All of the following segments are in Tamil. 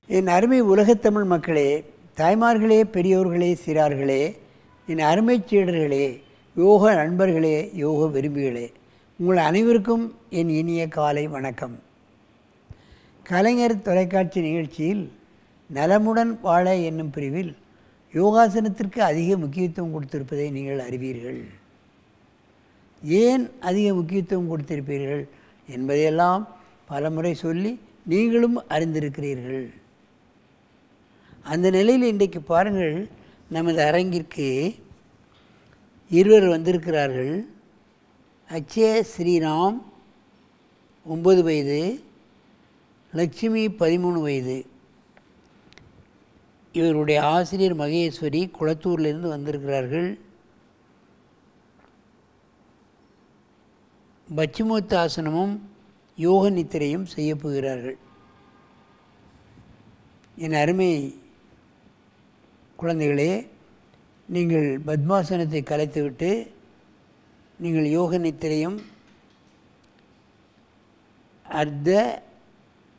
என் அருமை உலகத்தமிழ் மக்களே, தாய்மார்களே, பெரியோர்களே, சிறார்களே, என் அருமை சீடர்களே, யோக நண்பர்களே, யோக விரும்பிகளே, உங்கள் அனைவருக்கும் என் இனிய காலை வணக்கம். கலைஞர் தொலைக்காட்சி நிகழ்ச்சியில் நலமுடன் வாழ என்னும் பிரிவில் யோகாசனத்திற்கு அதிக முக்கியத்துவம் கொடுத்திருப்பதை நீங்கள் அறிவீர்கள். ஏன் அதிக முக்கியத்துவம் கொடுத்திருப்பீர்கள் என்பதையெல்லாம் பலமுறை சொல்லி நீங்களும் அறிந்திருக்கிறீர்கள். அந்த நிலையில் இன்றைக்கு பாருங்கள், நமது அரங்கிற்கு இருவர் வந்திருக்கிறார்கள். அச்சய ஸ்ரீராம் 9 வயது, லட்சுமி 13 வயது. இவருடைய ஆசிரியர் மகேஸ்வரி குளத்தூரிலிருந்து வந்திருக்கிறார்கள். பச்சிமோத்தாசனமும் யோக நித்திரையும் செய்ய போகிறார்கள். என் அருமை குழந்தைகளே, நீங்கள் பத்மாசனத்தை கலைத்துவிட்டு நீங்கள் யோக நித்திரையும் அர்த்த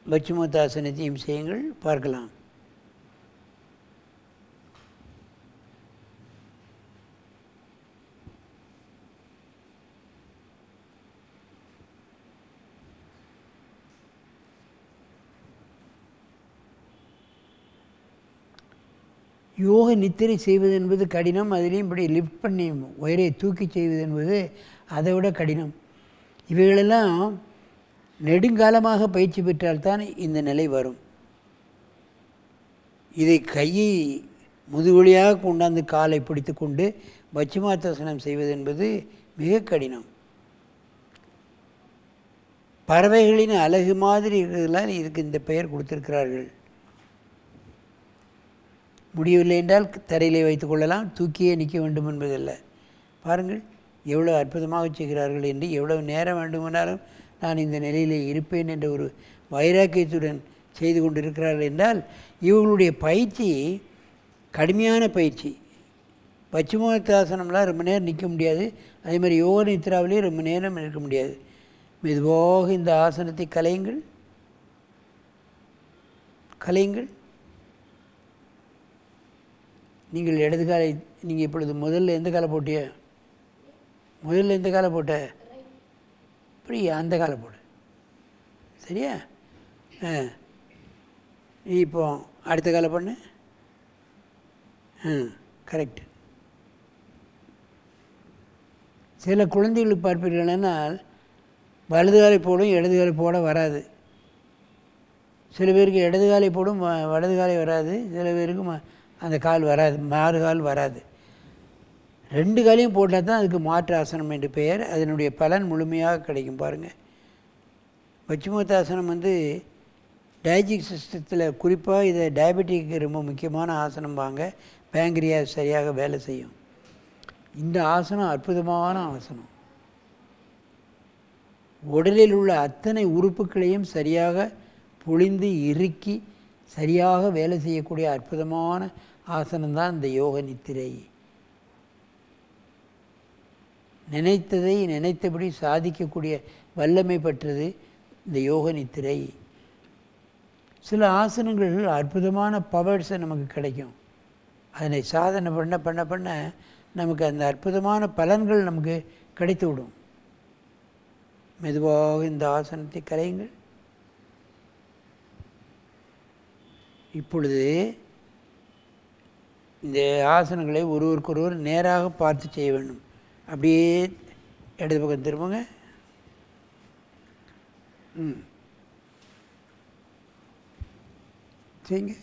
பச்சிமோத்தாசனத்தையும் செய்யுங்கள், பார்க்கலாம். யோக நித்திரை செய்வது என்பது கடினம். அதிலையும் இப்படி லிஃப்ட் பண்ணி உயரை தூக்கி செய்வது என்பது அதை விட கடினம். இவைகளெல்லாம் நெடுங்காலமாக பயிற்சி பெற்றால்தான் இந்த நிலை வரும். இதை கையை முதுவழியாக கொண்டாந்து காலை பிடித்து கொண்டு பச்சிமாத்தாசனம் செய்வது என்பது மிக கடினம். பறவைகளின் அழகு மாதிரி இருக்கிறதுலாம் இதுக்கு இந்த பெயர் கொடுத்திருக்கிறார்கள். முடியவில்லை என்றால் தரையிலே வைத்து கொள்ளலாம், தூக்கியே நிற்க வேண்டும் என்பதல்ல. பாருங்கள் எவ்வளோ அற்புதமாக செய்கிறார்கள் என்று. எவ்வளவு நேரம் வேண்டுமானாலும் நான் இந்த நிலையிலே இருப்பேன் என்ற ஒரு வைராக்கியத்துடன் செய்து கொண்டிருக்கிறார்கள் என்றால் இவர்களுடைய பயிற்சி கடுமையான பயிற்சி. பச்சிமோத்தாசனம்லாம் ரொம்ப நேரம் நிற்க முடியாது. அதே மாதிரி யோக நித்ராவிலே ரொம்ப நேரம் இருக்க முடியாது. மெதுவாக இந்த ஆசனத்தை கலையுங்கள். நீங்கள் இடது காலை நீங்கள் இப்பொழுது முதல்ல எந்த காலை போட்டிய? முதல்ல எந்த காலை போட்ட? இப்படி அந்த காலை போடு, சரியா? நீ இப்போ அடுத்த காலை பண்ணு. கரெக்ட். சில குழந்தைகளுக்கு பார்ப்பீர்களானால் வலது காலை போடும், இடது காலை போட வராது. சில பேருக்கு இடது காலை போடும், வலது காலை வராது. சில பேருக்கு அந்த கால் வராது, மாறு கால் வராது. 2 காலையும் போட்டால் தான் அதுக்கு மாற்று ஆசனம் என்று பெயர். அதனுடைய பலன் முழுமையாக கிடைக்கும். பாருங்கள், பச்சிமோத்தாசனம் டைஜஸ்டிவ் சிஸ்டத்தில் குறிப்பாக இதை டயபெட்டிக்கு ரொம்ப முக்கியமான ஆசனம். வாங்க, பேங்க்ரியாஸ் சரியாக வேலை செய்யும். இந்த ஆசனம் அற்புதமான ஆசனம். உடலில் உள்ள அத்தனை உறுப்புகளையும் சரியாக பொழிந்து இறுக்கி சரியாக வேலை செய்யக்கூடிய அற்புதமான ஆசனம்தான் இந்த யோக நித்திரை. நினைத்ததை நினைத்தபடி சாதிக்கக்கூடிய வல்லமை பெற்றது இந்த யோக நித்திரை. சில ஆசனங்கள் அற்புதமான பவர்ஸை நமக்கு கிடைக்கும். அதனை சாதனை பண்ண பண்ண பண்ண நமக்கு அந்த அற்புதமான பலன்கள் நமக்கு கிடைத்து விடும். மெதுவாக இந்த ஆசனத்தை கலையுங்கள். இப்பொழுது இந்த ஆசனங்களை ஒருவருக்கொருவர் நேராக பார்த்து செய்ய வேண்டும். அப்படியே இடது பக்கம் திரும்புங்க. செய்யுங்க.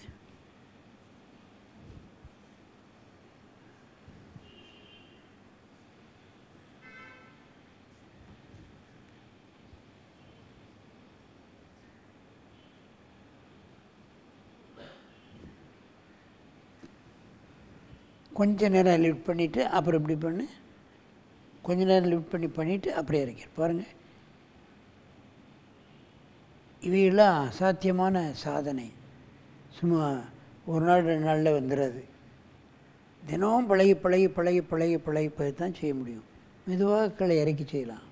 கொஞ்ச நேரம் லிஃப்ட் பண்ணிவிட்டு அப்புறம் இப்படி பண்ணு. கொஞ்ச நேரம் லிஃப்ட் பண்ணிவிட்டு அப்படியே இறக்கி பாருங்கள். இவையெல்லாம் அசாத்தியமான சாதனை. சும்மா ஒரு நாள் 2 நாளில் வந்துடாது. தினமும் பழகி தான் செய்ய முடியும். மெதுவாக கீழே இறக்கி செய்யலாம்.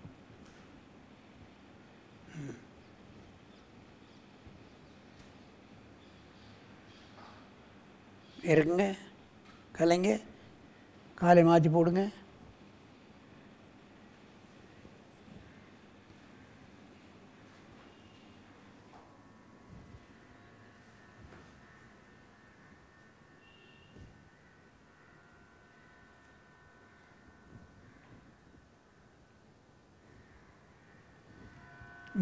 இறக்குங்க, கலைங்க, காலை மாற்றி போடுங்க.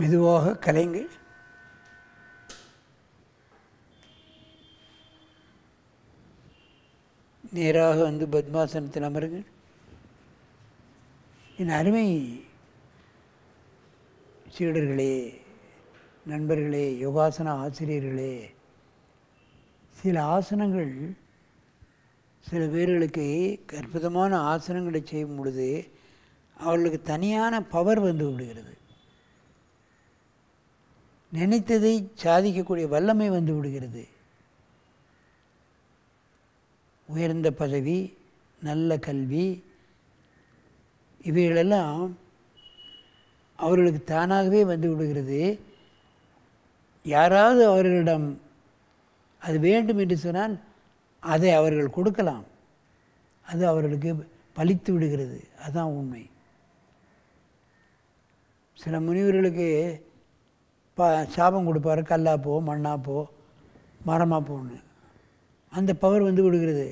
மெதுவாக கலைங்கள். நேராக வந்து பத்மாசனத்தில் அமருங்கள். என் அருமை சீடர்களே, நண்பர்களே, யோகாசன ஆசிரியர்களே, சில ஆசனங்கள் சில பேர்களுக்கு அற்புதமான ஆசனங்களை செய்யும் பொழுது அவர்களுக்கு தனியான பவர் வந்து விடுகிறது. நினைத்ததை சாதிக்கக்கூடிய வல்லமை வந்து விடுகிறது. உயர்ந்த பதவி, நல்ல கல்வி, இவைகளெல்லாம் அவர்களுக்கு தானாகவே வந்து விடுகிறது. யாராவது அவர்களிடம் அது வேண்டும் என்று சொன்னால் அதை அவர்கள் கொடுக்கலாம். அது அவர்களுக்கு பலித்து விடுகிறது. அதுதான் உண்மை. சில முனிவர்களுக்கு சாபம் கொடுப்பார், கல்லா போ, மண்ணா போ, மரமாக போன்னு. அந்த பவர் வந்து விடுகிறது.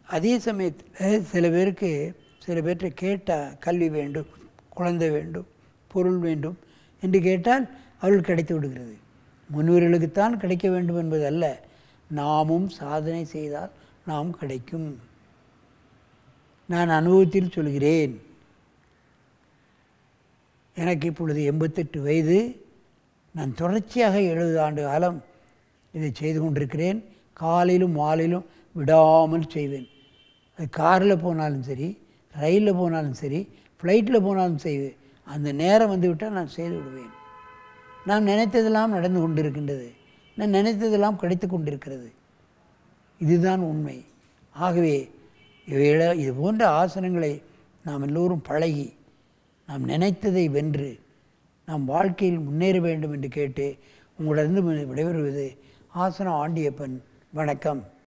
அதே சமயத்தில் சில பேர்கிட்ட கேட்டால் கல்வி வேண்டும், குழந்தை வேண்டும், பொருள் வேண்டும் என்று கேட்டால் அவர்கள் கிடைத்து விடுகிறது. முனிவர்களுக்குத்தான் கிடைக்க வேண்டும் என்பது அல்ல, நாமும் சாதனை செய்தால் நாம் கிடைக்கும். நான் அனுபவத்தில் சொல்கிறேன். எனக்கு இப்பொழுது 88 வயது. நான் தொடர்ச்சியாக 70 ஆண்டு காலம் இதை செய்து கொண்டிருக்கிறேன். காலையிலும் மாலையிலும் விடாமல் செய்வேன். அது காரில் போனாலும் சரி, ரயிலில் போனாலும் சரி, ஃப்ளைட்டில் போனாலும் செய்வேன். அந்த நேரம் வந்து விட்டால் நான் செய்து விடுவேன். நான் நினைத்ததெல்லாம் நடந்து கொண்டிருக்கின்றது. நான் நினைத்ததெல்லாம் கிடைத்து கொண்டிருக்கிறது. இதுதான் உண்மை. ஆகவே இது போன்ற ஆசனங்களை நாம் எல்லோரும் பழகி நாம் நினைத்ததை வென்று நாம் வாழ்க்கையில் முன்னேற வேண்டும் என்று கேட்டு உங்களிடம் விடைபெறுவது ஆசனம் ஆண்டியப்பன். வணக்கம்.